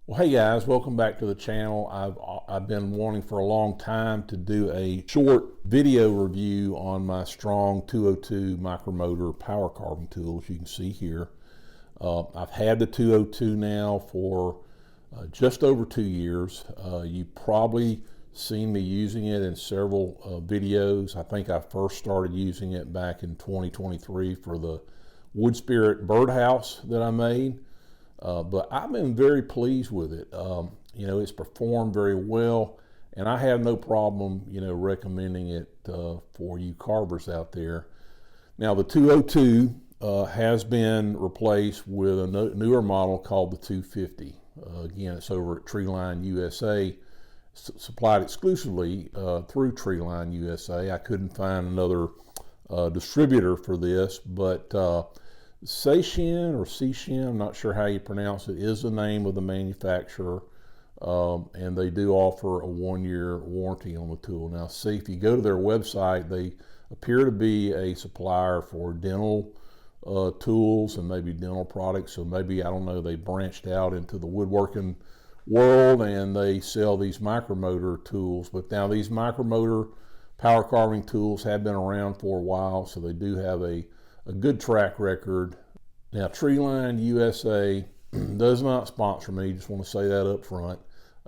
Well, hey guys, welcome back to the channel. I've been wanting for a long time to do a short video review on my Strong 202 micromotor power carving tools. You can see here. I've had the 202 now for just over 2 years. You probably seen me using it in several videos. I think I first started using it back in 2023 for the Wood Spirit birdhouse that I made. But I've been very pleased with it. It's performed very well, and I have no problem, recommending it for you carvers out there. Now, the 202 has been replaced with a newer model called the 250. Again, it's over at Treeline USA, supplied exclusively through Treeline USA. I couldn't find another distributor for this, but Seishin or Seishin, I'm not sure how you pronounce it, is the name of the manufacturer, and they do offer a 1-year warranty on the tool. Now, see, if you go to their website, they appear to be a supplier for dental tools and maybe dental products. So maybe, I don't know, they branched out into the woodworking world and they sell these micromotor tools. But now these micromotor power carving tools have been around for a while, so they do have a good track record. Now, Treeline USA does not sponsor me. Just want to say that up front.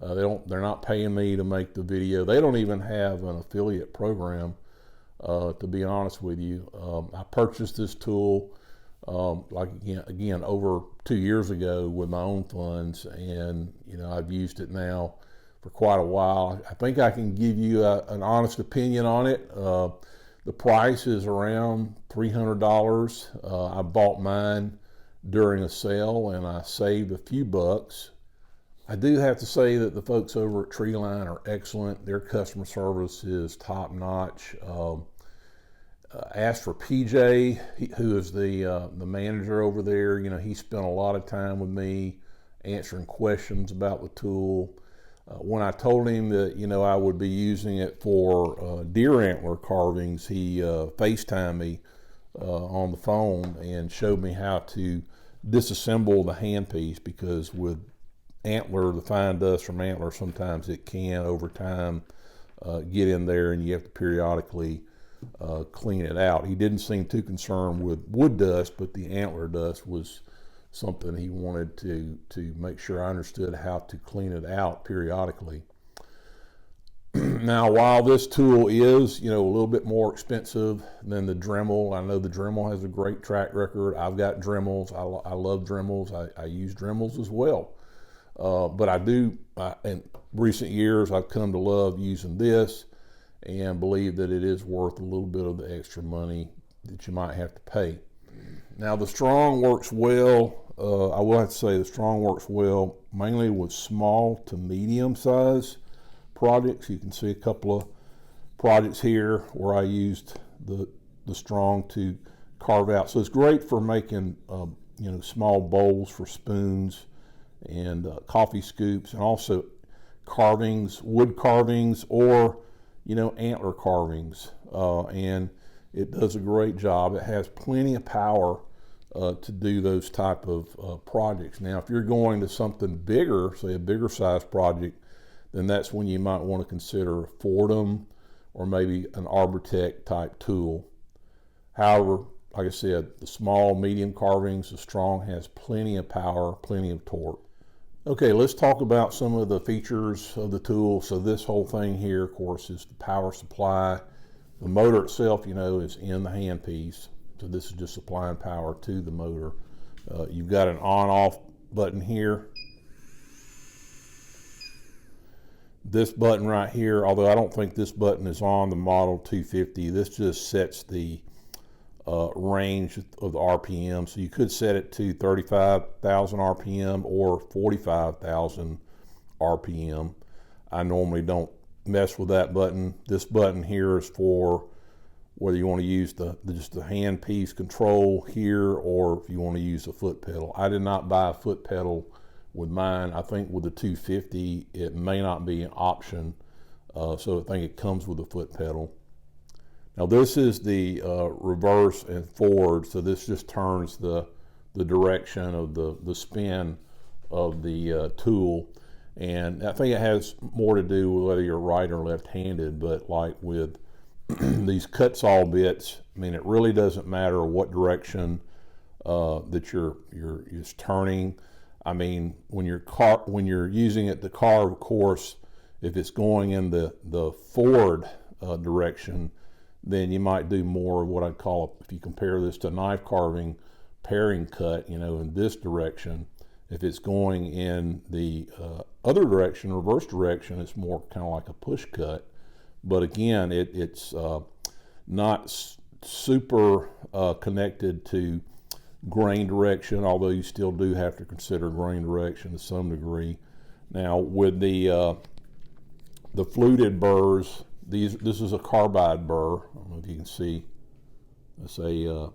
They're not paying me to make the video. They don't even have an affiliate program, to be honest with you. I purchased this tool again over 2 years ago with my own funds, and I've used it now for quite a while. I think I can give you an honest opinion on it. The price is around $300. I bought mine during a sale and I saved a few bucks. I do have to say that the folks over at Treeline are excellent. Their customer service is top notch. As for PJ, who is the manager over there, he spent a lot of time with me answering questions about the tool. When I told him that I would be using it for deer antler carvings, he FaceTimed me on the phone and showed me how to disassemble the handpiece, because with the fine dust from antler, sometimes it can over time get in there and you have to periodically clean it out. He didn't seem too concerned with wood dust, but the antler dust was something he wanted to make sure I understood how to clean it out periodically. Now, while this tool is, a little bit more expensive than the Dremel, I know the Dremel has a great track record. I've got Dremels. I love Dremels. I use Dremels as well. But in recent years, I've come to love using this and believe that it is worth a little bit of the extra money that you might have to pay. Now, the Strong works well. I will have to say the Strong works well mainly with small to medium size projects. You can see a couple of projects here where I used the Strong to carve out. So it's great for making small bowls for spoons and coffee scoops, and also carvings, wood carvings, or antler carvings, and it does a great job. It has plenty of power to do those type of projects. Now, if you're going to something bigger, say a bigger size project, then that's when you might want to consider a Fordham or maybe an Arbortech type tool. However, like I said, the small, medium carvings, the Strong has plenty of power, plenty of torque. Okay, let's talk about some of the features of the tool. So this whole thing here, of course, is the power supply. The motor itself, is in the handpiece. So this is just supplying power to the motor. You've got an on-off button here. This button right here, although I don't think this button is on the Model 250, this just sets the range of the RPM. So you could set it to 35,000 RPM or 45,000 RPM. I normally don't mess with that button. This button here is for whether you want to use just the hand piece control here, or if you want to use the foot pedal. I did not buy a foot pedal with mine. I think with the 250 it may not be an option, so I think it comes with a foot pedal. Now this is the reverse and forward, so this just turns the direction of the spin of the tool. And I think it has more to do with whether you're right or left-handed, but like with these cut saw bits, I mean, it really doesn't matter what direction that you're turning. I mean, when you're using it to carve, of course, if it's going in the forward direction, then you might do more of what I'd call, if you compare this to knife carving, paring cut, in this direction. If it's going in the other direction, reverse direction, it's more kind of like a push cut. But again, it's not super connected to grain direction, although you still do have to consider grain direction to some degree. Now with the fluted burrs, this is a carbide burr. I don't know if you can see. It's a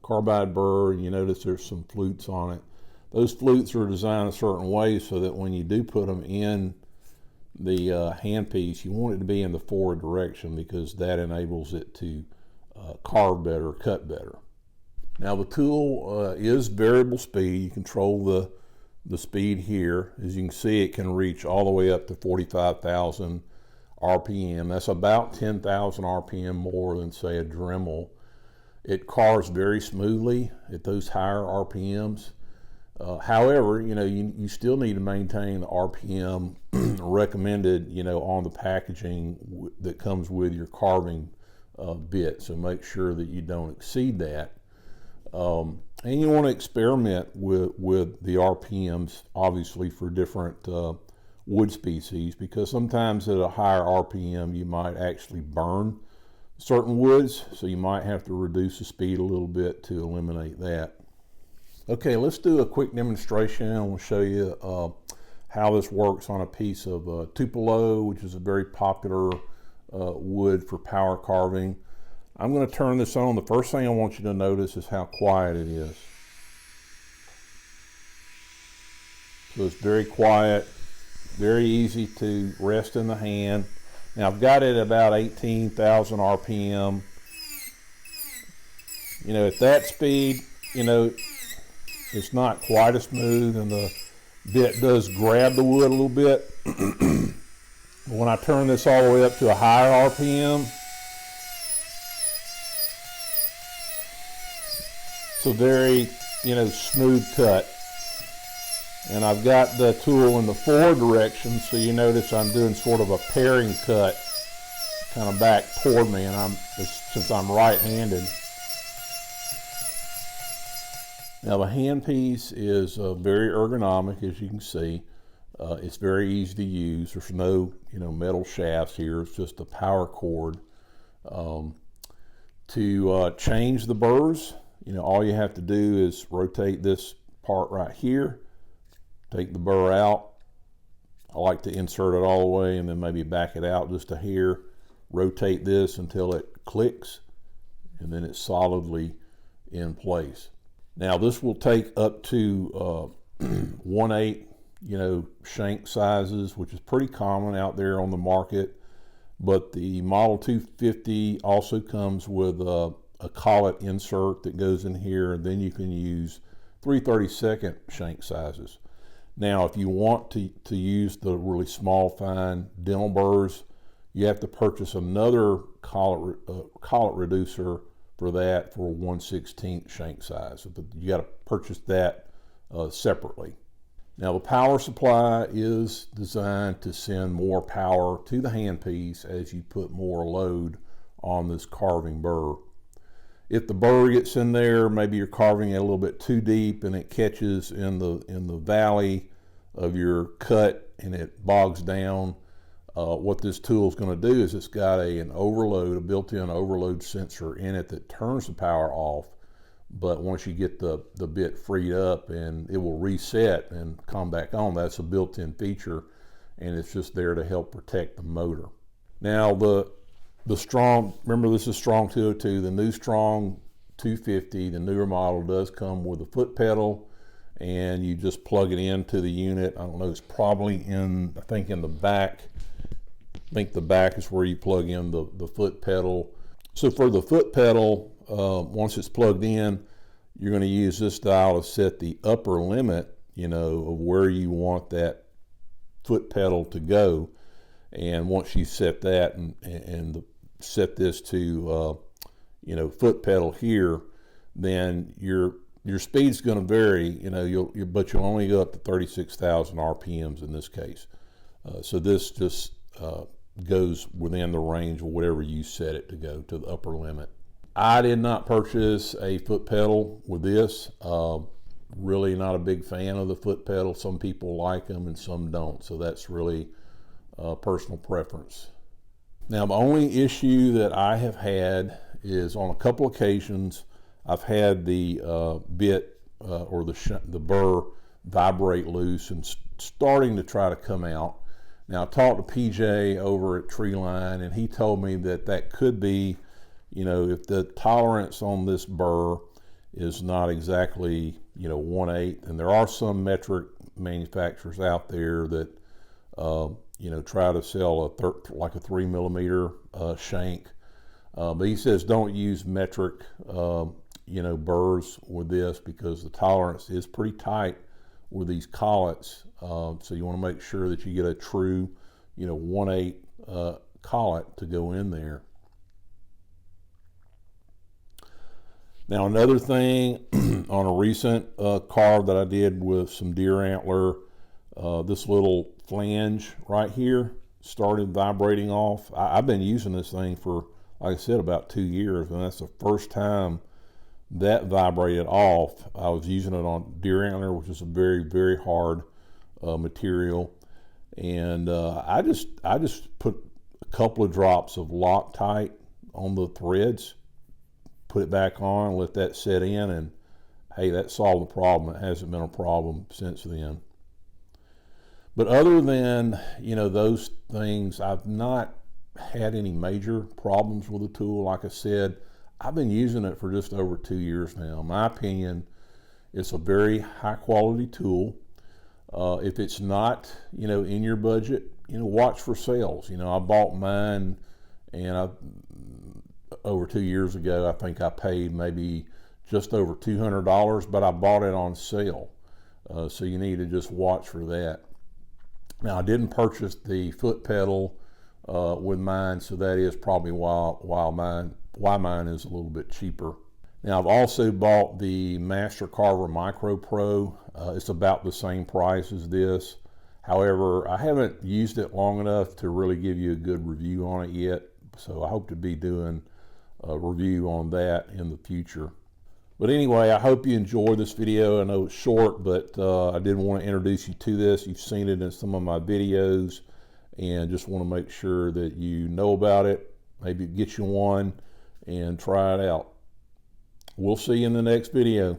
carbide burr. You notice there's some flutes on it. Those flutes are designed a certain way so that when you do put them in the handpiece, you want it to be in the forward direction, because that enables it to carve better, cut better. Now the tool is variable speed. You control the speed here. As you can see, it can reach all the way up to 45,000 RPM. That's about 10,000 RPM more than, say, a Dremel. It carves very smoothly at those higher RPMs. However, you still need to maintain the RPM recommended, on the packaging that comes with your carving bit. So make sure that you don't exceed that. And you want to experiment with the RPMs, obviously, for different wood species, because sometimes at a higher RPM you might actually burn certain woods, so you might have to reduce the speed a little bit to eliminate that. Okay, let's do a quick demonstration, and we'll show you how this works on a piece of tupelo, which is a very popular wood for power carving. I'm going to turn this on. The first thing I want you to notice is how quiet it is. So it's very quiet, very easy to rest in the hand. Now I've got it at about 18,000 RPM. At that speed, it's not quite as smooth, and the bit does grab the wood a little bit. When I turn this all the way up to a higher RPM, it's a very, smooth cut. And I've got the tool in the forward direction, so you notice I'm doing sort of a paring cut, kind of back toward me, and since I'm right-handed. Now the handpiece is very ergonomic, as you can see. It's very easy to use. There's no, metal shafts here. It's just a power cord. To change the burrs, all you have to do is rotate this part right here, take the burr out. I like to insert it all the way and then maybe back it out just a hair. Rotate this until it clicks, and then it's solidly in place. Now this will take up to 1/8, shank sizes, which is pretty common out there on the market. But the Model 250 also comes with a collet insert that goes in here, and then you can use 3/32 shank sizes. Now, if you want to use the really small, fine dental burrs, you have to purchase another collet reducer for that for 1/16 shank size. But you got to purchase that separately. Now the power supply is designed to send more power to the handpiece as you put more load on this carving burr. If the burr gets in there, maybe you're carving it a little bit too deep and it catches in the valley of your cut and it bogs down, what this tool is going to do is it's got a built-in overload sensor in it that turns the power off. But once you get the bit freed up, and it will reset and come back on. That's a built-in feature, and it's just there to help protect the motor. Now the Strong, remember this is Strong 202, the new Strong 250, the newer model, does come with a foot pedal, and you just plug it into the unit. I don't know, it's probably in the back. I think the back is where you plug in the foot pedal. So for the foot pedal, once it's plugged in, you're going to use this dial to set the upper limit, of where you want that foot pedal to go. And once you set that and set this to foot pedal here, then your speed's going to vary. But you'll only go up to 36,000 RPMs in this case. So this just goes within the range of whatever you set it to go to the upper limit. I did not purchase a foot pedal with this. Really not a big fan of the foot pedal. Some people like them and some don't. So that's really personal preference. Now, the only issue that I have had is on a couple occasions I've had the bit or the burr vibrate loose and starting to try to come out. Now, I talked to PJ over at Treeline, and he told me that could be, if the tolerance on this burr is not exactly 1/8, and there are some metric manufacturers out there that try to sell like a 3 millimeter shank, but he says don't use metric burrs with this because the tolerance is pretty tight with these collets. So you want to make sure that you get a true 1/8 collet to go in there. Now, another thing on a recent carve that I did with some deer antler, this little flange right here started vibrating off. I've been using this thing for, like I said, about 2 years, and that's the first time that vibrated off. I was using it on deer antler, which is a very, very hard material, and I just put a couple of drops of Loctite on the threads, put it back on, let that set in, and hey, that solved the problem. It hasn't been a problem since then. But other than those things, I've not had any major problems with the tool. Like I said, I've been using it for just over 2 years now. In my opinion, it's a very high quality tool. If it's not in your budget, watch for sales. I bought mine, and over 2 years ago, I think I paid maybe just over $200, but I bought it on sale. So you need to just watch for that. Now, I didn't purchase the foot pedal with mine, so that is probably why mine is a little bit cheaper. Now, I've also bought the Master Carver Micro Pro. It's about the same price as this. However, I haven't used it long enough to really give you a good review on it yet, so I hope to be doing a review on that in the future. But anyway, I hope you enjoyed this video. I know it's short, but I did want to introduce you to this. You've seen it in some of my videos, and just want to make sure that you know about it. Maybe get you one and try it out. We'll see you in the next video.